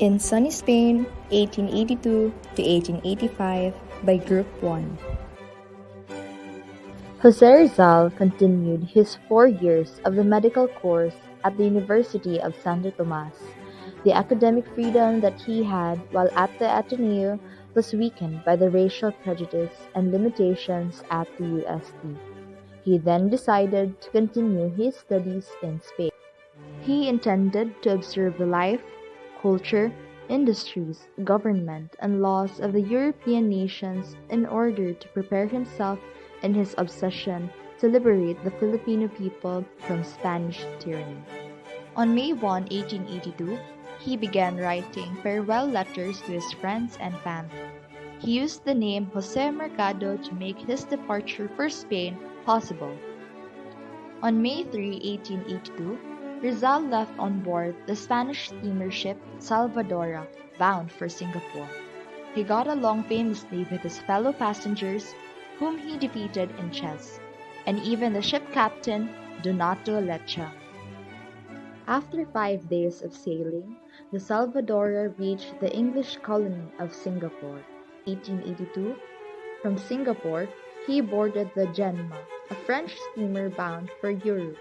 In Sunny Spain, 1882 to 1885 by Group 1. Jose Rizal continued his 4 years of the medical course at the University of Santo Tomas. The academic freedom that he had while at the Ateneo was weakened by the racial prejudice and limitations at the UST. He then decided to continue his studies in Spain. He intended to observe the life, culture, industries, government, and laws of the European nations in order to prepare himself in his obsession to liberate the Filipino people from Spanish tyranny. On May 1, 1882, he began writing farewell letters to his friends and family. He used the name Jose Mercado to make his departure for Spain possible. On May 3, 1882, Rizal left on board the Spanish steamer ship Salvadora, bound for Singapore. He got along famously with his fellow passengers, whom he defeated in chess, and even the ship captain, Donato Lecha. After 5 days of sailing, the Salvadora reached the English colony of Singapore. 1882, from Singapore, he boarded the Genoa, a French steamer bound for Europe.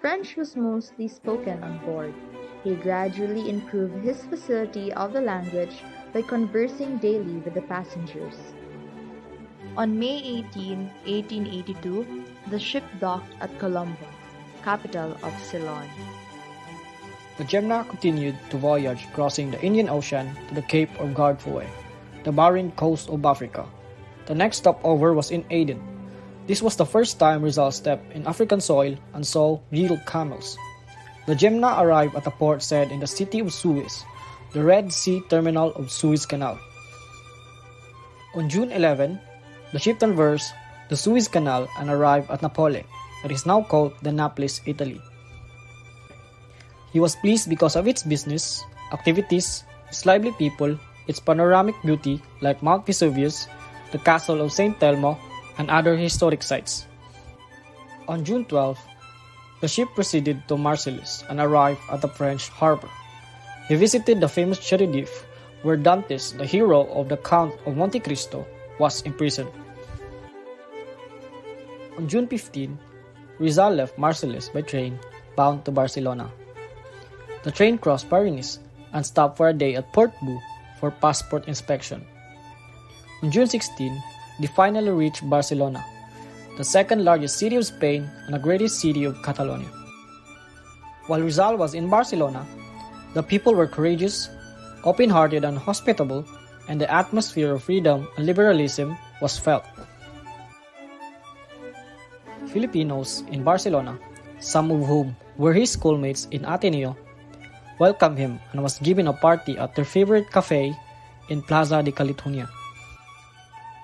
French was mostly spoken on board. He gradually improved his facility of the language by conversing daily with the passengers. On May 18, 1882, the ship docked at Colombo, capital of Ceylon. The Gemna continued to voyage crossing the Indian Ocean to the Cape of Guardafui, the barren coast of Africa. The next stopover was in Aden. This was the first time Rizal stepped in African soil and saw real camels. The Gemna arrived at a port said in the city of Suez, the Red Sea terminal of Suez Canal. On June 11, the ship traversed the Suez Canal and arrived at Napoli, that is now called the Naples, Italy. He was pleased because of its business, activities, its lively people, its panoramic beauty like Mount Vesuvius, the castle of St. Telmo, and other historic sites. On June 12, the ship proceeded to Marseilles and arrived at the French harbor. He visited the famous Cherry Reef, where Dantes, the hero of the Count of Monte Cristo, was imprisoned. On June 15, Rizal left Marseilles by train, bound to Barcelona. The train crossed Pyrenees and stopped for a day at Port Boo for passport inspection. On June 16, they finally reached Barcelona, the second largest city of Spain and the greatest city of Catalonia. While Rizal was in Barcelona, the people were courageous, open-hearted and hospitable, and the atmosphere of freedom and liberalism was felt. Filipinos in Barcelona, some of whom were his schoolmates in Ateneo, welcomed him and was given a party at their favorite cafe in Plaza de Calitonia.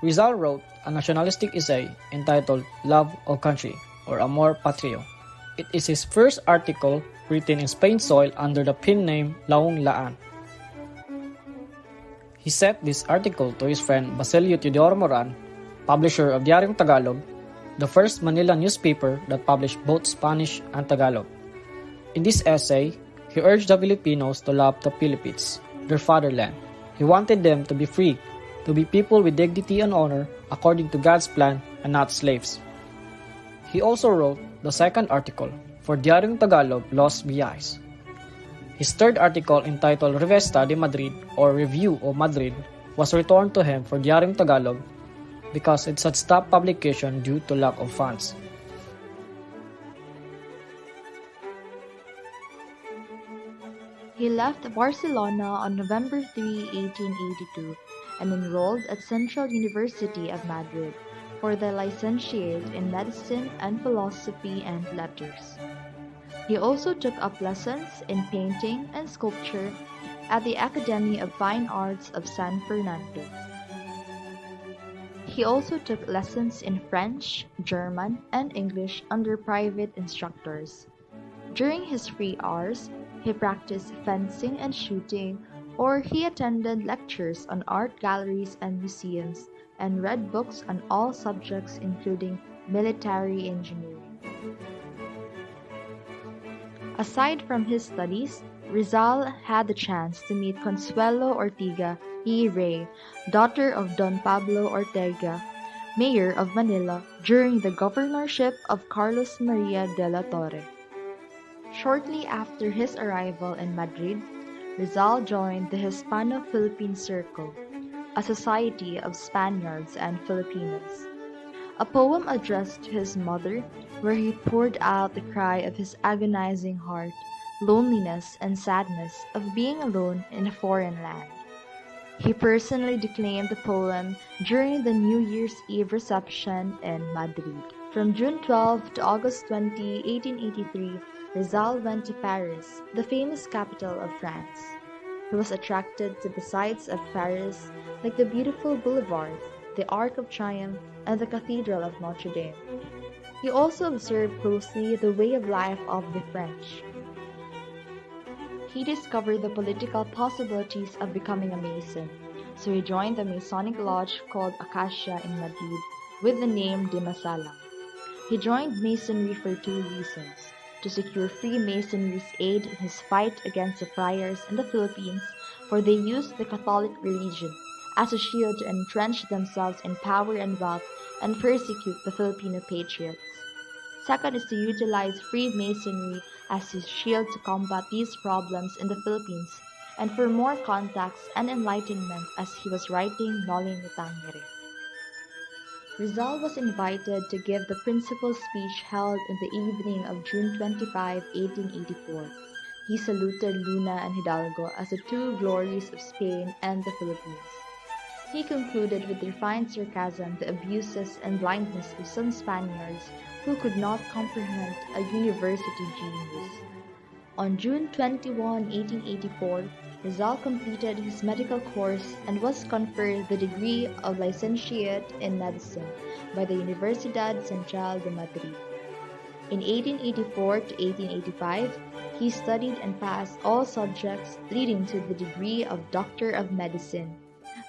Rizal wrote a nationalistic essay entitled Love of Country, or Amor Patrio. It is his first article written in Spain soil under the pen name Laong Laan. He sent this article to his friend Basilio Teodoro Moran, publisher of Diaryong Tagalog, the first Manila newspaper that published both Spanish and Tagalog. In this essay, he urged the Filipinos to love the Philippines, their fatherland. He wanted them to be free, to be people with dignity and honor according to God's plan and not slaves. He also wrote the second article for Diaryong Tagalog Los Viajes. His third article entitled Revista de Madrid or Review of Madrid was returned to him for Diaryong Tagalog because it had stopped publication due to lack of funds. He left Barcelona on November 3, 1882 and enrolled at Central University of Madrid for the licentiate in medicine and philosophy and letters. He also took up lessons in painting and sculpture at the Academy of Fine Arts of San Fernando. He also took lessons in French, German, and English under private instructors. During his free hours, he practiced fencing and shooting, or he attended lectures on art galleries and museums and read books on all subjects including military engineering. Aside from his studies, Rizal had the chance to meet Consuelo Ortiga y Rey, daughter of Don Pablo Ortega, mayor of Manila during the governorship of Carlos Maria de la Torre. Shortly after his arrival in Madrid, Rizal joined the Hispano-Philippine Circle, a society of Spaniards and Filipinos. A poem addressed to his mother, where he poured out the cry of his agonizing heart, loneliness and sadness of being alone in a foreign land. He personally declaimed the poem during the New Year's Eve reception in Madrid. From June 12 to August 20, 1883, Rizal went to Paris, the famous capital of France. He was attracted to the sights of Paris, like the beautiful boulevards, the Arc of Triumph, and the Cathedral of Notre Dame. He also observed closely the way of life of the French. He discovered the political possibilities of becoming a Mason, so he joined the Masonic lodge called Acacia in Madrid with the name de Masala. He joined Masonry for two reasons: to secure Freemasonry's aid in his fight against the friars in the Philippines, for they used the Catholic religion as a shield to entrench themselves in power and wealth and persecute the Filipino patriots. Second is to utilize Freemasonry as his shield to combat these problems in the Philippines and for more contacts and enlightenment as he was writing Noli Me Tangere. Rizal was invited to give the principal speech held in the evening of June 25, 1884. He saluted Luna and Hidalgo as the two glories of Spain and the Philippines. He concluded with refined sarcasm the abuses and blindness of some Spaniards who could not comprehend a university genius. On June 21, 1884, Rizal completed his medical course and was conferred the degree of licentiate in medicine by the Universidad Central de Madrid. In 1884 to 1885, he studied and passed all subjects leading to the degree of Doctor of Medicine,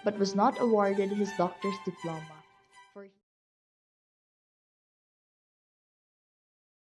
but was not awarded his doctor's diploma.